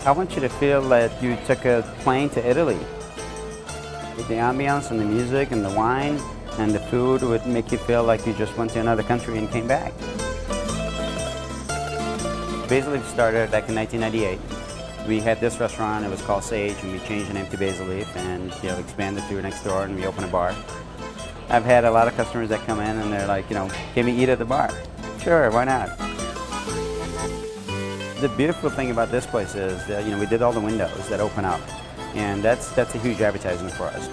I want you to feel that you took a plane to Italy. The ambiance and the music and the wine and the food would make you feel like you just went to another country and came back. Basil Leaf started back in 1998. We had this restaurant, it was called Sage, and we changed the name to Basil Leaf and expanded to next door, and we opened a bar. I've had a lot of customers that come in and they're like, can we eat at the bar? Sure, why not? The beautiful thing about this place is that we did all the windows that open up, and that's a huge advertisement for us.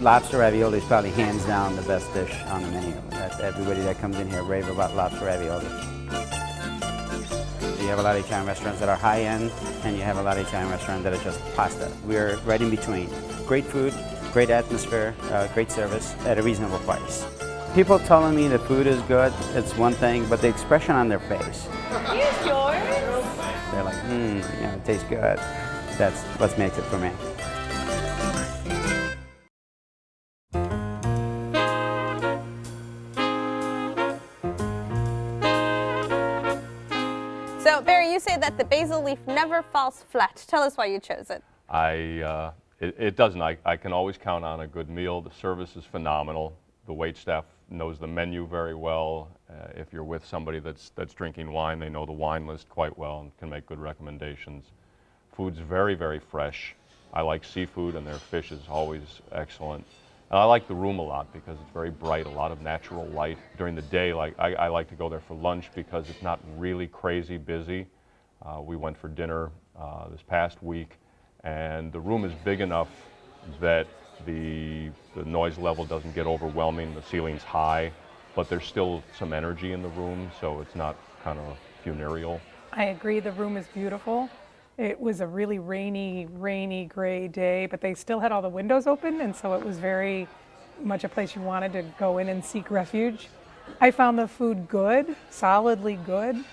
Lobster ravioli is probably hands down the best dish on the menu. Everybody that comes in here rave about lobster ravioli. You have a lot of Italian restaurants that are high-end, and you have a lot of Italian restaurants that are just pasta. We're right in between. Great food, great atmosphere, great service at a reasonable price. People telling me the food is good, it's one thing, but the expression on their face. Here's yours. They're like, it tastes good. That's what makes it for me. So, Barry, you say that the Basil Leaf never falls flat. Tell us why you chose it. It doesn't. I can always count on a good meal. The service is phenomenal. The waitstaff knows the menu very well. If you're with somebody that's drinking wine, they know the wine list quite well and can make good recommendations. Food's very, very fresh. I like seafood, and their fish is always excellent. And I like the room a lot because it's very bright, a lot of natural light. During the day, I like to go there for lunch because it's not really crazy busy. We went for dinner this past week, and the room is big enough that the noise level doesn't get overwhelming. The ceiling's high, but there's still some energy in the room, so it's not kind of funereal. I agree, the room is beautiful. It was a really rainy, gray day, but they still had all the windows open, and so it was very much a place you wanted to go in and seek refuge. I found the food good, solidly good.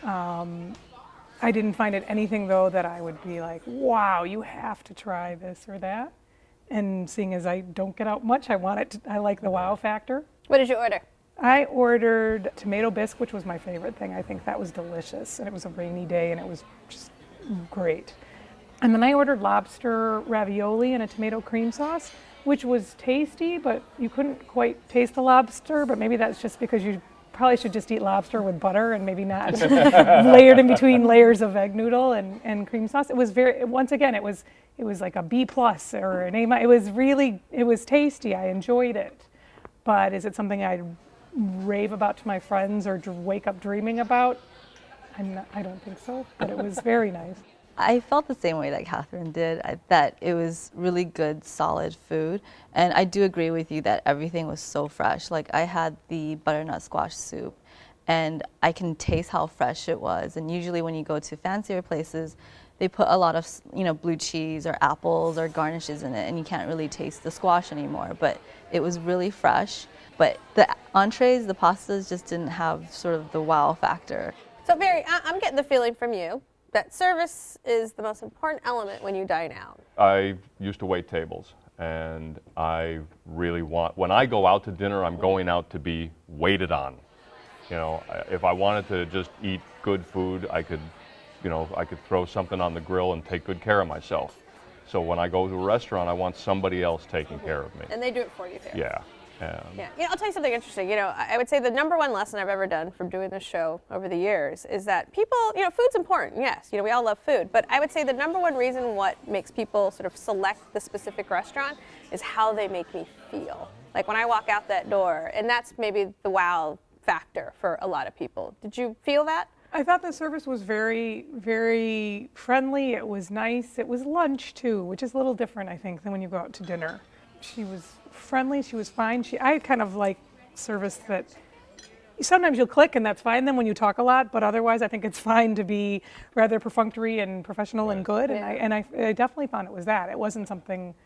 I didn't find it anything, though, that I would be like, wow, you have to try this or that. And seeing as I don't get out much, I like the wow factor. What did you order? I ordered tomato bisque, which was my favorite thing. I think that was delicious, and it was a rainy day, and it was just great. And then I ordered lobster ravioli and a tomato cream sauce, which was tasty, but you couldn't quite taste the lobster, but maybe that's just because you probably should just eat lobster with butter and maybe not layered in between layers of egg noodle and cream sauce. It was once again, it was like a B+ or an A-. It was tasty. I enjoyed it. But is it something I'd rave about to my friends or wake up dreaming about? I don't think so, but it was very nice. I felt the same way that Catherine did, that it was really good, solid food. And I do agree with you that everything was so fresh. Like, I had the butternut squash soup, and I can taste how fresh it was. And usually when you go to fancier places, they put a lot of, blue cheese or apples or garnishes in it, and you can't really taste the squash anymore. But it was really fresh. But the entrees, the pastas, just didn't have sort of the wow factor. So, Barry, I'm getting the feeling from you that service is the most important element when you dine out. I used to wait tables, and I really when I go out to dinner, I'm going out to be waited on. If I wanted to just eat good food, I could throw something on the grill and take good care of myself. So when I go to a restaurant, I want somebody else taking care of me. And they do it for you there. Yeah. I'll tell you something interesting. I would say the number one lesson I've ever done from doing this show over the years is that people, food's important, yes. We all love food. But I would say the number one reason what makes people sort of select the specific restaurant is how they make me feel. Like when I walk out that door, and that's maybe the wow factor for a lot of people. Did you feel that? I thought the service was very, very friendly. It was nice. It was lunch, too, which is a little different, I think, than when you go out to dinner. She was friendly. She was fine. I kind of like service that sometimes you'll click and that's fine then when you talk a lot, but otherwise I think it's fine to be rather perfunctory and professional and good. Yeah. And I definitely found it was that. It wasn't something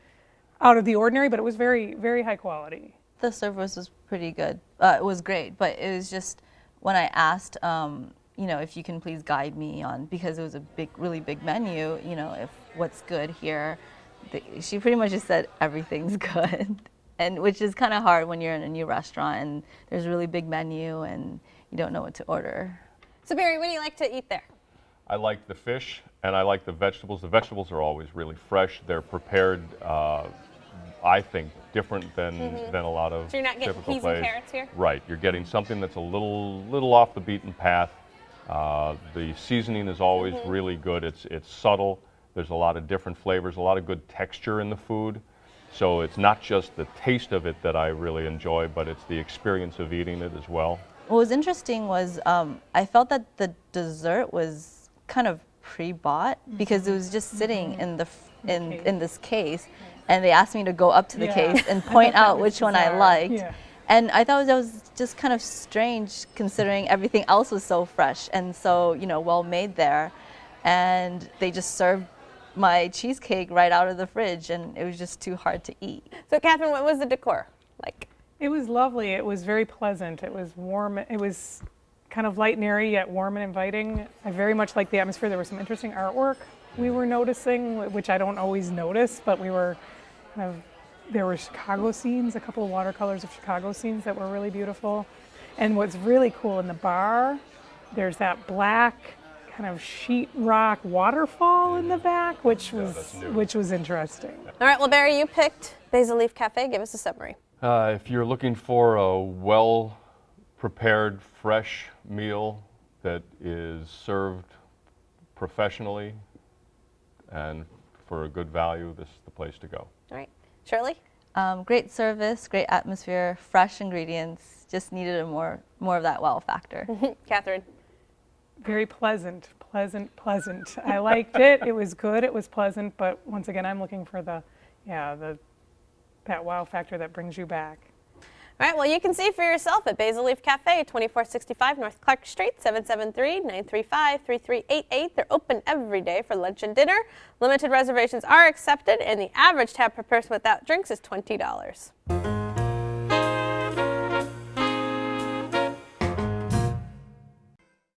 out of the ordinary, but it was very, very high quality. The service was pretty good. It was great, but it was just when I asked, if you can please guide me on, because it was a really big menu, if what's good here. She pretty much just said everything's good, and which is kind of hard when you're in a new restaurant and there's a really big menu and you don't know what to order. So Barry, what do you like to eat there? I like the fish, and I like the vegetables. The vegetables are always really fresh. They're prepared, I think, different than a lot of So you're not getting typical peas plays. and carrots here? Right. You're getting something that's a little off the beaten path. The seasoning is always really good. It's subtle. There's a lot of different flavors, a lot of good texture in the food. So it's not just the taste of it that I really enjoy, but it's the experience of eating it as well. What was interesting was I felt that the dessert was kind of pre-bought because it was just sitting in the in this case, and they asked me to go up to the case and point out which one I liked. Yeah. And I thought that was just kind of strange considering everything else was so fresh and so, well made there. And they just served my cheesecake right out of the fridge, and it was just too hard to eat. So Catherine, what was the decor like? It was lovely. It was very pleasant. It was warm. It was kind of light and airy, yet warm and inviting. I very much liked the atmosphere. There was some interesting artwork we were noticing, which I don't always notice, but we were kind of, there were Chicago scenes, a couple of watercolors of Chicago scenes that were really beautiful. And what's really cool in the bar, there's that black kind of sheetrock waterfall in the back, which was interesting. All right, well, Barry, you picked Basil Leaf Cafe. Give us a summary. If you're looking for a well-prepared, fresh meal that is served professionally and for a good value, this is the place to go. All right, Shirley? Great service, great atmosphere, fresh ingredients. Just needed a more of that wow factor. Catherine? Very pleasant. I liked it. It was good. It was pleasant. But once again, I'm looking for that wow factor that brings you back. All right, well, you can see for yourself at Basil Leaf Cafe, 2465 North Clark Street, 773-935-3388. They're open every day for lunch and dinner. Limited reservations are accepted, and the average tab per person without drinks is $20.